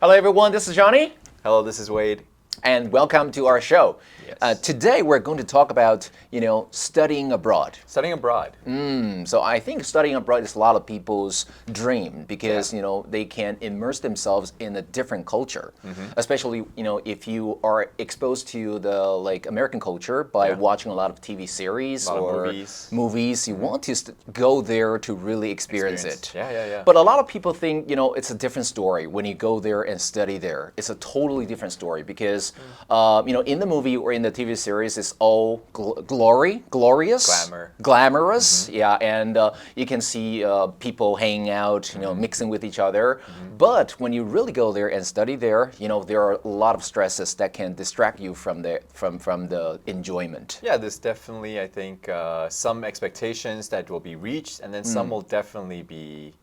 Hello everyone, this is Johnny. Hello, this is Wade. And welcome to our show. Yes. Today we're going to talk about, studying abroad. Studying abroad. So I think studying abroad is a lot of people's dream because, they can immerse themselves in a different culture. Especially, if you are exposed to the American culture by watching a lot of TV series or movies, you want to go there to really experience it. Yeah. But a lot of people think, it's a different story when you go there and study there. It's a totally different story because, in the movie or in the TV series, it's all glorious, glamorous, and you can see people hanging out, mixing with each other. But when you really go there and study there, there are a lot of stresses that can distract you from the enjoyment. Yeah, there's definitely, I think, some expectations that will be reached, and then some will definitely be.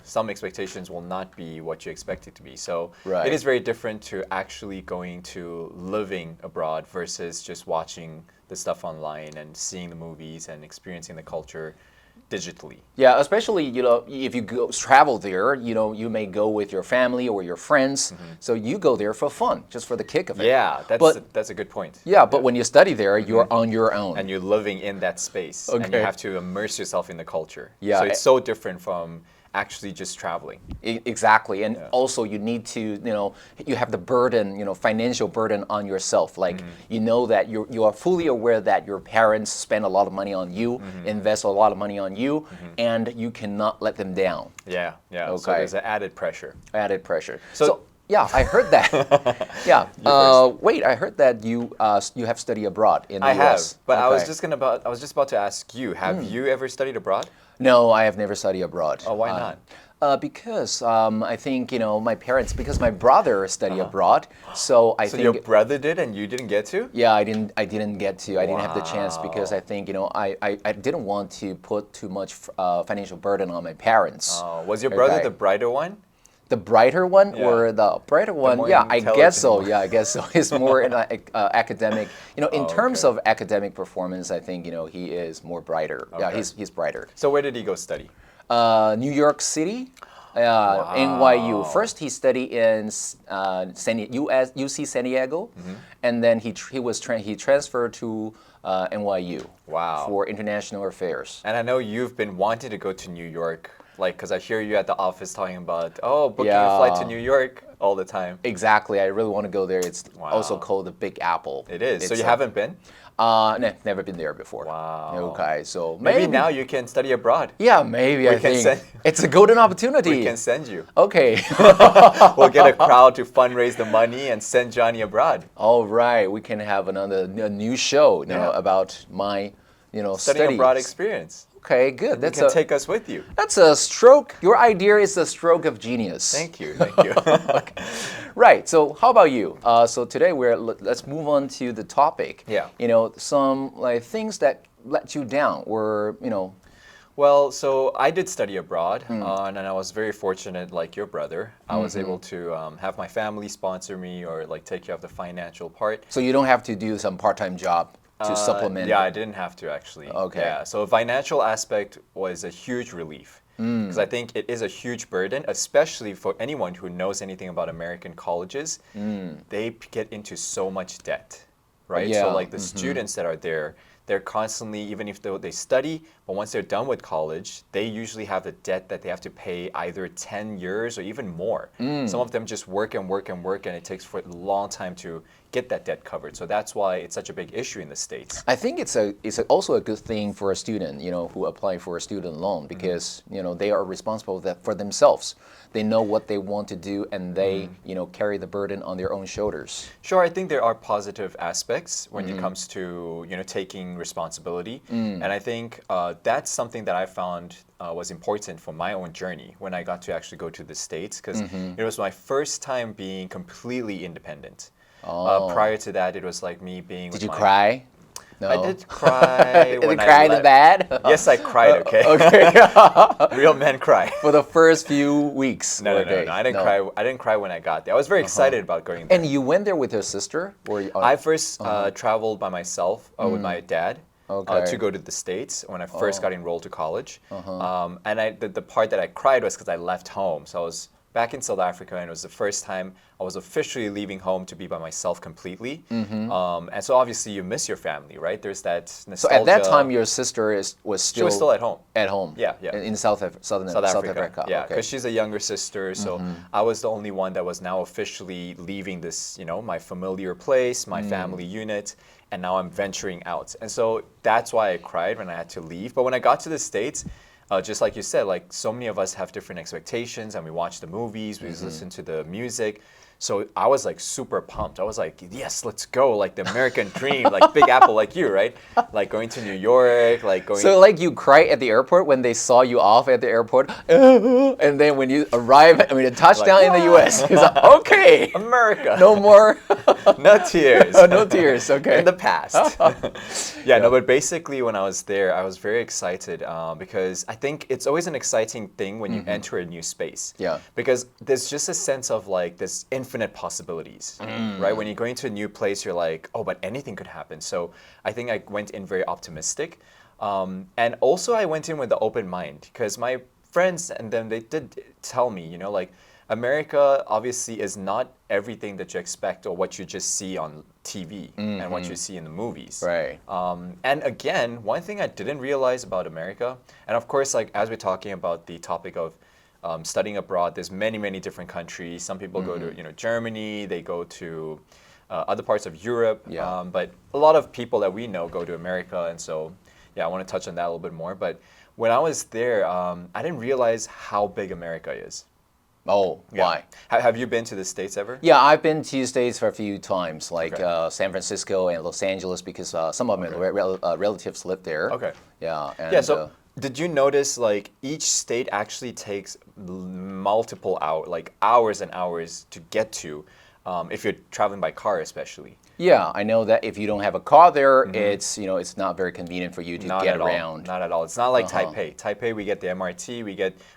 Some expectations will not be what you expect it to be. So it is very different to actually going to living abroad versus just watching the stuff online and seeing the movies and experiencing the culture digitally. Yeah, especially, if you travel there, you may go with your family or your friends. So you go there for fun, just for the kick of it. Yeah, that's a good point. Yeah, but when you study there, you're on your own. And you're living in that space. And you have to immerse yourself in the culture. Yeah. So it's so different from actually just traveling. Exactly. And also you need to, you have the burden, financial burden on yourself. Like, you know that you are fully aware that your parents spend a lot of money on you, invest a lot of money on you, and you cannot let them down. Yeah. Okay. So there's an added pressure. So yeah, I heard that. Yeah. Wait, I heard that you have studied abroad in the US. I have, but I was just about to ask you, have you ever studied abroad? No, I have never studied abroad. Oh, why not? Because I think, my parents, because my brother studied abroad, so I think... So your brother did and you didn't get to? Yeah, I didn't get to. I didn't have the chance because I think, I didn't want to put too much financial burden on my parents. Was your brother the brighter one? The brighter one or the brighter one? Yeah, I guess so. Yeah, I guess so. He's more in academic. In terms of academic performance, I think he is more brighter. Okay. Yeah, he's brighter. So where did he go study? New York City, NYU. First, he studied in UC San Diego, and then he transferred to NYU. Wow. For international affairs. And I know you've been wanting to go to New York. Because I hear you at the office talking about, booking a flight to New York all the time. Exactly. I really want to go there. It's also called the Big Apple. It is. So you haven't been? No, never been there before. Wow. Okay, so maybe now you can study abroad. Yeah, maybe. I think it's a golden opportunity. We can send you. Okay. We'll get a crowd to fundraise the money and send Johnny abroad. All right. We can have a new show, about my, studying abroad experience. Okay, good. You can take us with you. That's a stroke. Your idea is a stroke of genius. Thank you. Okay. Right. So how about you? So today let's move on to the topic. Yeah. Some things that let you down, or Well, so I did study abroad, and I was very fortunate, like your brother. I was able to have my family sponsor me or take care of the financial part. So you don't have to do some part-time job to supplement. Yeah, I didn't have to actually. Okay. Yeah, so the financial aspect was a huge relief because I think it is a huge burden, especially for anyone who knows anything about American colleges. They get into so much debt, right? Yeah. So the students that are there, they're constantly, even if they study, but once they're done with college, they usually have a debt that they have to pay either 10 years or even more. Some of them just work and work and work, and it takes for a long time to get that debt covered. So that's why it's such a big issue in the States. I think it's also a good thing for a student, who apply for a student loan because, they are responsible for themselves. They know what they want to do and they, carry the burden on their own shoulders. Sure, I think there are positive aspects when it comes to, taking responsibility. And I think that's something that I found was important for my own journey when I got to actually go to the States because it was my first time being completely independent. Prior to that, it was like me being Did you cry? No. I did cry. Did you cry in the bed? Yes, I cried, okay? Okay. Real men cry. For the first few weeks. No, I didn't cry. I didn't cry when I got there. I was very excited about going there. And you went there with your sister? I first traveled by myself with my dad. To go to the States when I first got enrolled to college. And the part that I cried was because I left home. So I was back in South Africa, and it was the first time I was officially leaving home to be by myself completely. And so obviously you miss your family, right? There's that nostalgia. So at that time, your sister was still at home. At home. Yeah. In South Africa. Yeah, because okay. she's a younger sister, so I was the only one that was now officially leaving this, my familiar place, my family unit, and now I'm venturing out. And so that's why I cried when I had to leave. But when I got to the States, just like you said, like so many of us have different expectations, and we watch the movies, we listen to the music. So I was like super pumped. I was like, yes, let's go, like the American dream, like Big Apple, like you, right? Like going to New York, like going. So like you cried at the airport when they saw you off at the airport, and then when you arrive, touchdown in the U.S., it's like, okay, America, no more, no tears, no tears. Okay, in the past. Yeah, no, but basically when I was there, I was very excited because I think it's always an exciting thing when you enter a new space. Yeah, because there's just a sense of like this infinite possibilities, right? When you're going to a new place, you're like, oh, but anything could happen. So I think I went in very optimistic. And also I went in with an open mind because my friends and them, they did tell me, like America obviously is not everything that you expect or what you just see on TV and what you see in the movies. Right. And again, one thing I didn't realize about America, and of course, like as we're talking about the topic of studying abroad, there's many different countries. Some people go to Germany, they go to other parts of Europe, but a lot of people that we know go to America, and so I want to touch on that a little bit more. But when I was there, I didn't realize how big America is. Oh, why? Have you been to the States ever? Yeah, I've been to the States for a few times, like San Francisco and Los Angeles, because some of my relatives live there. Okay. Yeah. And, so did you notice like each state actually takes multiple hours and hours to get to, if you're traveling by car especially? Yeah, I know that if you don't have a car there, it's it's not very convenient for you to get around. Not at all. It's not like Taipei. Taipei, we get the MRT,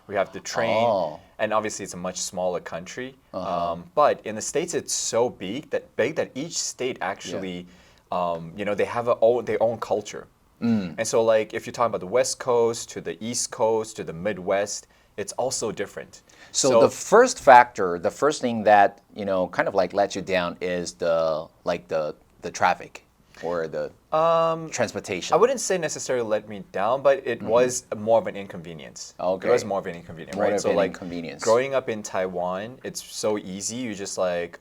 we have the train, and obviously it's a much smaller country. But in the States, it's so big that each state actually, they have their own culture. And so like if you're talking about the West Coast to the East Coast to the Midwest, it's also different. So the first factor, the first thing that kind of like lets you down is the traffic or the transportation. I wouldn't say necessarily let me down, but it was more of an inconvenience. Okay. It was more of an inconvenience, right? So like growing up in Taiwan, it's so easy. You just like,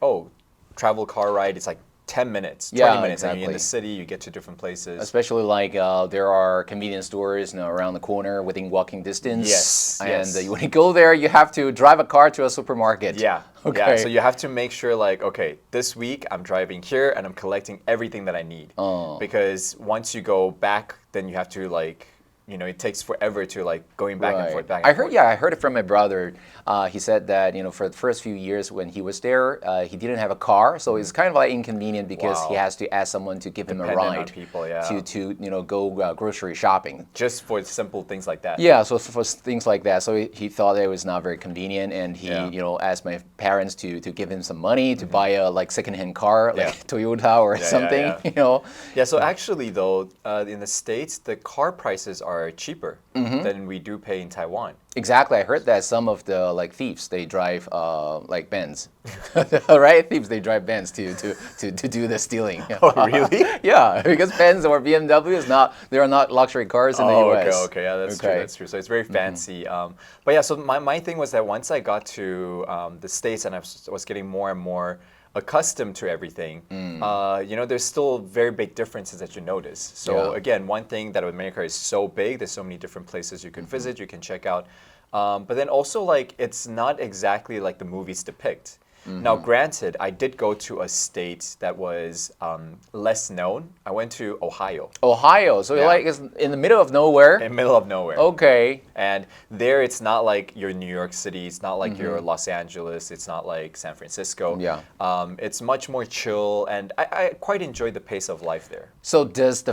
travel car ride, it's like 10 minutes, 20 minutes, and you're in the city, you get to different places. Especially like there are convenience stores around the corner within walking distance. Yes. And when you go there, you have to drive a car to a supermarket. Yeah. Okay. Yeah, so you have to make sure like, okay, this week I'm driving here and I'm collecting everything that I need. Because once you go back, then you have to like, it takes forever to like going back and forth, I heard it from my brother. He said that for the first few years when he was there, he didn't have a car, so it's kind of like inconvenient because he has to ask someone to give him a ride to go grocery shopping. Just for simple things like that. Yeah, so for things like that, so he thought it was not very convenient, and he asked my parents to give him some money to buy a like secondhand car, like Toyota or something. Yeah. So actually though, in the States, the car prices are cheaper than we do pay in Taiwan. Exactly. I heard that some of the like thieves, they drive like Benz. Right? Thieves, they drive Benz to do the stealing. Oh, really? Yeah, because Benz or BMW they are not luxury cars in the US. Okay. Yeah, that's true. That's true. So it's very fancy. But yeah, so my thing was that once I got to the States and I was getting more and more accustomed to everything, there's still very big differences that you notice. So again, one thing that America is so big, there's so many different places you can visit, you can check out. But then also like it's not exactly like the movies depict. Now, granted, I did go to a state that was less known. I went to Ohio. Ohio, so like it's in the middle of nowhere? In the middle of nowhere. Okay. And there it's not like your New York City, it's not like your Los Angeles, it's not like San Francisco. Yeah. It's much more chill, and I quite enjoyed the pace of life there. So does the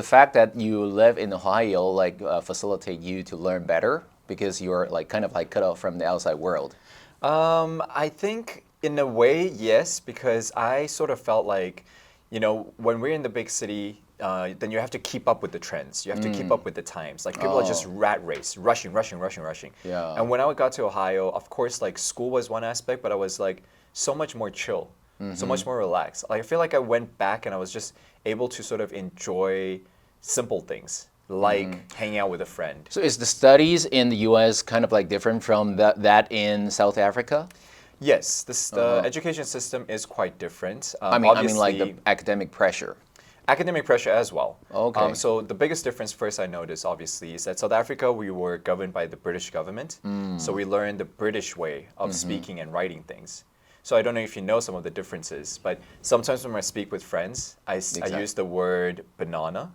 fact that you live in Ohio like facilitate you to learn better because you're like kind of like cut off from the outside world? I think in a way, yes, because I sort of felt like, when we're in the big city, then you have to keep up with the trends. You have to keep up with the times. Like people are just rat race, rushing. Yeah. And when I got to Ohio, of course, like school was one aspect, but I was like so much more chill, so much more relaxed. Like I feel like I went back and I was just able to sort of enjoy simple things like hanging out with a friend. So is the studies in the U.S. kind of like different from that in South Africa? Yes, the education system is quite different. I mean like the academic pressure. Academic pressure as well. Okay. So the biggest difference first I noticed, obviously, is that South Africa, we were governed by the British government. So we learned the British way of speaking and writing things. So I don't know if you know some of the differences, but sometimes when I speak with friends, I use the word banana,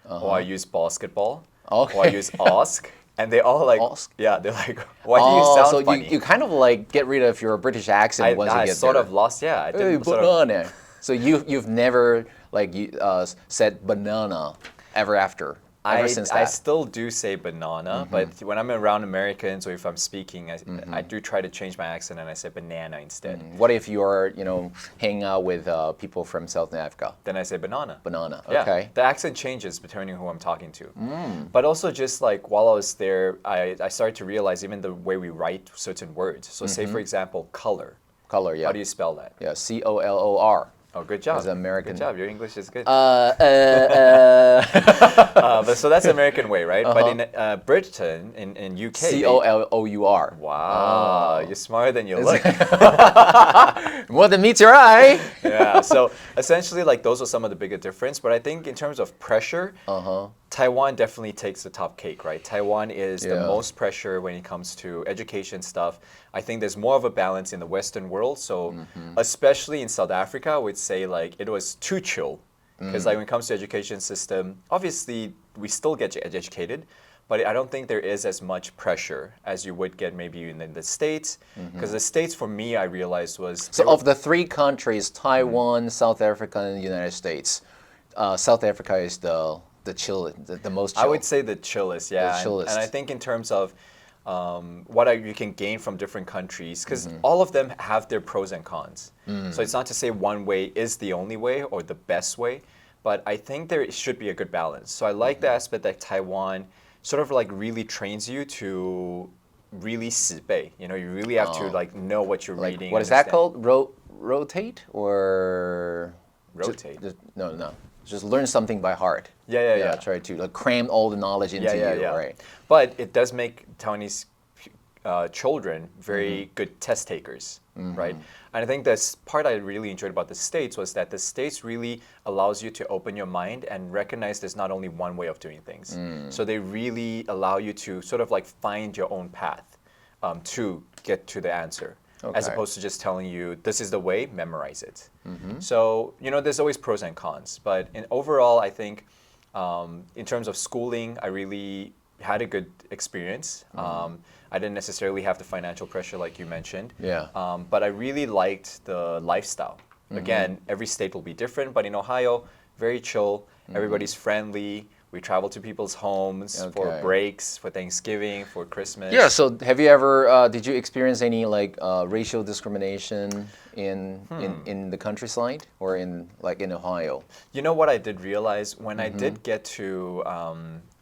or I use basketball, or I use ask. And they all like, they're like, why do you sound funny? So you kind of like get rid of your British accent once you get there. I sort of lost, I didn't banana. So you've never like said banana ever since that? I still do say banana, but when I'm around Americans or if I'm speaking, I do try to change my accent and I say banana instead. What if you're, hanging out with people from South Africa? Then I say banana. Banana, Yeah. okay. The accent changes depending on who I'm talking to. But also just like while I was there, I started to realize even the way we write certain words. So say for example, color. Color, yeah. How do you spell that? Yeah, COLOR. Oh, good job. As American. Good job. Your English is good. So that's the American way, right? But in Britain, in UK, COLOUR. Wow, you're smarter than you look. More than meets your eye. Yeah. So essentially, like those are some of the bigger difference. But I think in terms of pressure, Taiwan definitely takes the top cake, right? Taiwan is the most pressure when it comes to education stuff. I think there's more of a balance in the Western world. So especially in South Africa, I would say like it was too chill. Because like when it comes to education system, obviously we still get educated, but I don't think there is as much pressure as you would get maybe in the States. Because the States for me, I realized was... So of the three countries, Taiwan, South Africa, and the United States, South Africa is the most chill. I would say the chillest, yeah. The chillest. And I think in terms of what you can gain from different countries, because all of them have their pros and cons. So it's not to say one way is the only way or the best way, but I think there should be a good balance. So I like the aspect that Taiwan sort of like really trains you to really 死背. You really have to like know what you're reading. What is that called? Rotate or rotate? No. Just learn something by heart. Yeah. Try to like cram all the knowledge into you, right? But it does make Taiwanese children very good test takers, right? And I think this part I really enjoyed about the States was that the States really allows you to open your mind and recognize there's not only one way of doing things. So they really allow you to sort of like find your own path to get to the answer. As opposed to just telling you, this is the way, memorize it. So, there's always pros and cons. But overall, I think in terms of schooling, I really had a good experience. I didn't necessarily have the financial pressure like you mentioned. Yeah. But I really liked the lifestyle. Again, every state will be different, but in Ohio, very chill. Everybody's friendly. We travel to people's homes for breaks, for Thanksgiving, for Christmas. Yeah. So, have you ever? Did you experience any like racial discrimination in the countryside or in Ohio? You know what I did realize when I did get to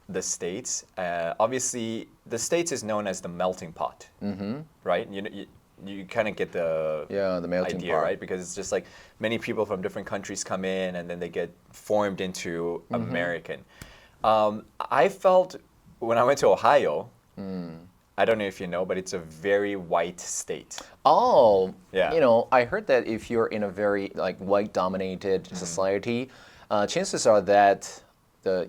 the States. Obviously, the States is known as the melting pot, right? You kind of get the melting idea, pot, right? Because it's just like many people from different countries come in and then they get formed into American. I felt when I went to Ohio, I don't know if you know, but it's a very white state. Oh, yeah. I heard that if you're in a very like white-dominated society, chances are that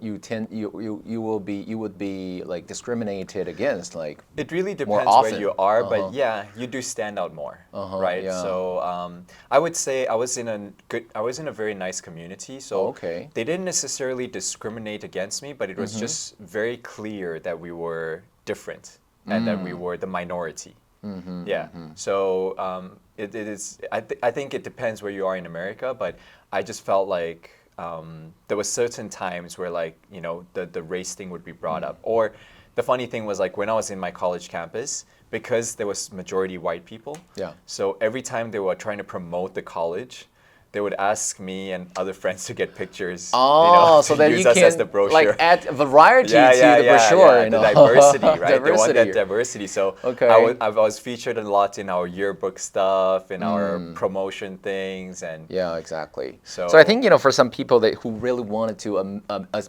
you would be like discriminated against, like it really depends where you are, but yeah, you do stand out more, right? Yeah. So I would say I was in a very nice community, so they didn't necessarily discriminate against me, but it was just very clear that we were different and that we were the minority. So it is. I think it depends where you are in America, but I just felt like. There was certain times where the race thing would be brought up. Or the funny thing was like when I was in my college campus, because there was majority white people. Yeah. So every time they were trying to promote the college, they would ask me and other friends to get pictures. Oh, so that use you us as can the brochure. like add variety to the brochure. The diversity, right? They want Diversity. that diversity. So Okay. I was featured a lot in our yearbook stuff, in our promotion things, and yeah, exactly. So I think for some people who really wanted to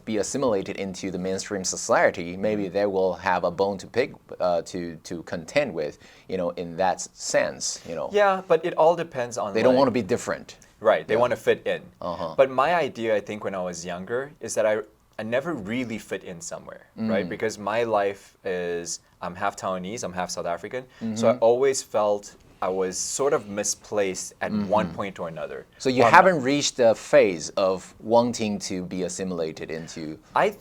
be assimilated into the mainstream society, maybe they will have a bone to pick to contend with, in that sense. Yeah, but it all depends on. They don't want to be different. Right, they want to fit in. But my idea, I think, when I was younger, is that I never really fit in somewhere, right? Because my life is, I'm half Taiwanese, I'm half South African, so I always felt I was sort of misplaced at one point or another. So you haven't reached the phase of wanting to be assimilated into. I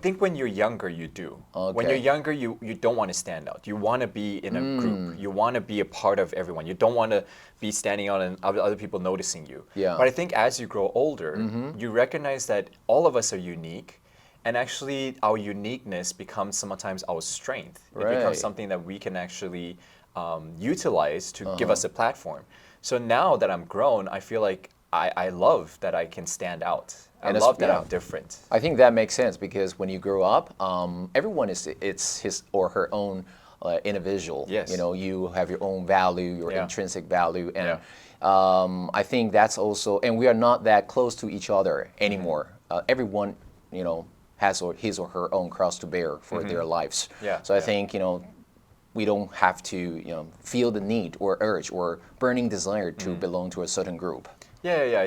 think when you're younger, you do. Okay. When you're younger, you don't want to stand out. You want to be in a group. You want to be a part of everyone. You don't want to be standing out and other people noticing you. Yeah. But I think as you grow older, you recognize that all of us are unique. And actually, our uniqueness becomes sometimes our strength. It becomes something that we can actually utilize to give us a platform. So now that I'm grown, I feel like I love that I can stand out. I love that I'm different. I think that makes sense because when you grow up, everyone it's his or her own individual. Yes. You have your own value, your intrinsic value, and Yeah. I think that's also, and we are not that close to each other anymore. Everyone, has his or her own cross to bear for their lives. Yeah, So I think, we don't have to, feel the need or urge or burning desire to belong to a certain group. Yeah.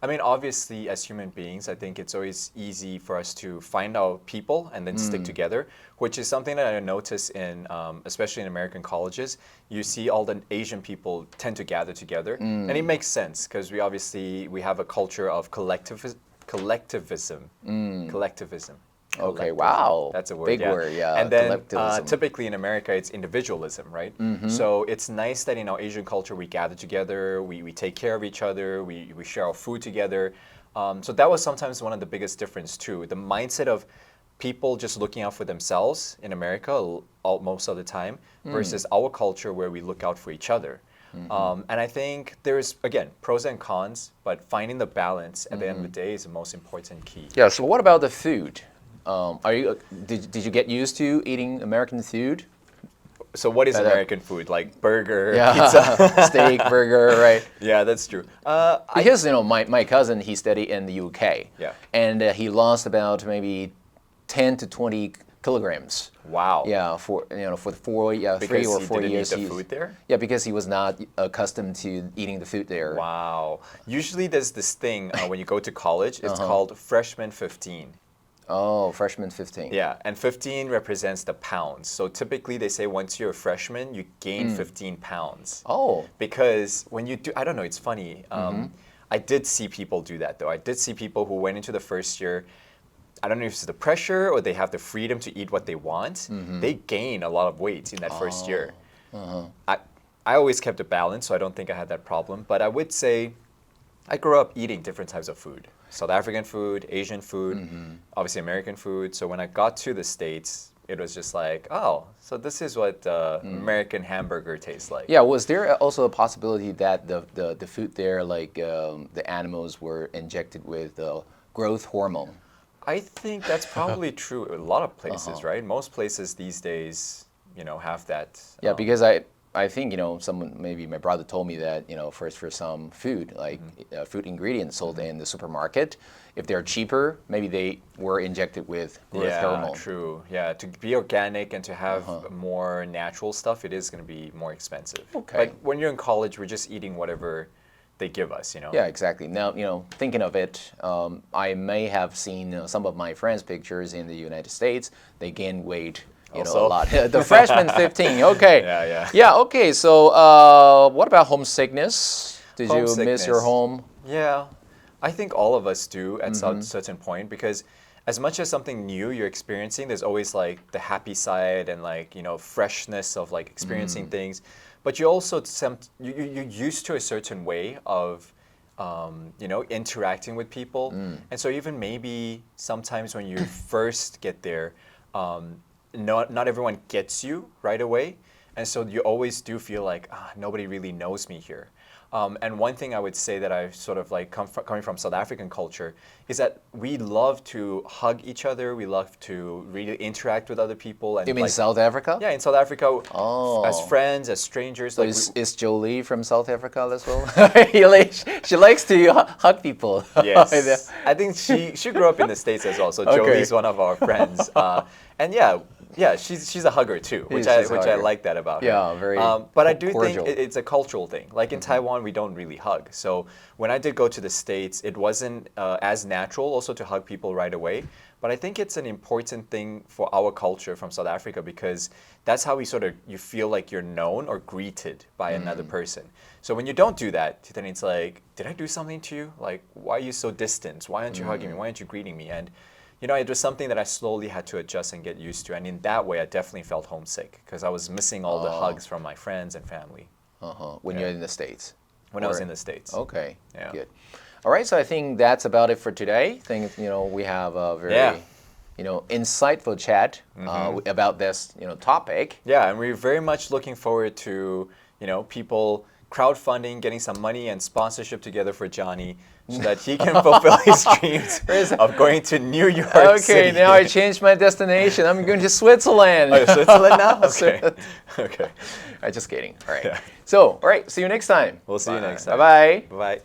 I think obviously as human beings, I think it's always easy for us to find our people and then stick together, which is something that I notice in, especially in American colleges. You see all the Asian people tend to gather together, and it makes sense because we have a culture of collectivism. Okay, wow. That's a word. Big word, yeah. And then collectivism. typically in America, it's individualism, right? So it's nice that in our Asian culture, we gather together, we take care of each other, we share our food together. So that was sometimes one of the biggest difference too. The mindset of people just looking out for themselves in America most of the time versus our culture where we look out for each other. And I think there's, again, pros and cons, but finding the balance at the end of the day is the most important key. Yeah, so what about the food? Did you get used to eating American food? So what is American food? Like burger, pizza, steak, burger, right? Yeah, that's true. Because my cousin, he studied in the UK. Yeah. And he lost about maybe 10 to 20 kilograms. Wow. Yeah, for 3 or 4 years. Because he didn't eat the food there? Yeah, because he was not accustomed to eating the food there. Wow. Usually there's this thing when you go to college, it's called freshman 15. Oh, freshman 15. Yeah, and 15 represents the pounds. So typically they say once you're a freshman, you gain 15 pounds. Oh. Because when you do, I don't know, it's funny. I did see people do that though. I did see people who went into the first year, I don't know if it's the pressure or they have the freedom to eat what they want. They gain a lot of weight in that first year. I always kept a balance, so I don't think I had that problem. But I would say I grew up eating different types of food. South African food, Asian food, obviously American food. So when I got to the States, it was just like, oh, so this is what American hamburger tastes like. Yeah, was there also a possibility that the food there, like the animals were injected with growth hormone? I think that's probably true in a lot of places, right? Most places these days, have that. Yeah, because I think, someone, maybe my brother told me that, for some food, like food ingredients sold in the supermarket, if they're cheaper, maybe they were injected with growth hormone. Yeah, true. Yeah, to be organic and to have more natural stuff, it is going to be more expensive. Okay. But when you're in college, we're just eating whatever they give us, Yeah, exactly. Now, thinking of it, I may have seen some of my friends' pictures in the United States. They gain weight, a lot. The freshman 15, okay. Yeah. Yeah, okay. So what about homesickness? Did you miss your home? Yeah, I think all of us do at some certain point because as much as something new you're experiencing, there's always like the happy side and like, freshness of like experiencing things. But you also you're used to a certain way of interacting with people, and so even maybe sometimes when you first get there, not everyone gets you right away, And so you always do feel like, nobody really knows me here. And one thing I would say that I sort of like coming from South African culture is that we love to hug each other. We love to really interact with other people. And you mean South Africa? Yeah, in South Africa, as friends, as strangers. So is Jolie from South Africa as well? She likes to hug people. Yes, I think she grew up in the States as well. So Jolie's one of our friends. And yeah, she's a hugger too, which I like that about her. Yeah, very but I do cordial. think it's a cultural thing. Like in Taiwan, we don't really hug. So when I did go to the States, it wasn't as natural also to hug people right away. But I think it's an important thing for our culture from South Africa because that's how you feel like you're known or greeted by another person. So when you don't do that, then it's like, did I do something to you? Like, why are you so distant? Why aren't you hugging me? Why aren't you greeting me? And it was something that I slowly had to adjust and get used to. And in that way, I definitely felt homesick because I was missing all the hugs from my friends and family. When you're in the States? When I was in the States. Okay, good. All right, so I think that's about it for today. I think, we have a very, insightful chat about this, topic. Yeah, and we're very much looking forward to, people crowdfunding, getting some money and sponsorship together for Johnny so that he can fulfill his dreams of going to New York City. Okay, now I changed my destination. I'm going to Switzerland. Oh, Switzerland now? Okay. Okay. All right, just kidding. All right. Yeah. So, all right, see you next time. We'll see you next time. Bye-bye. Bye-bye.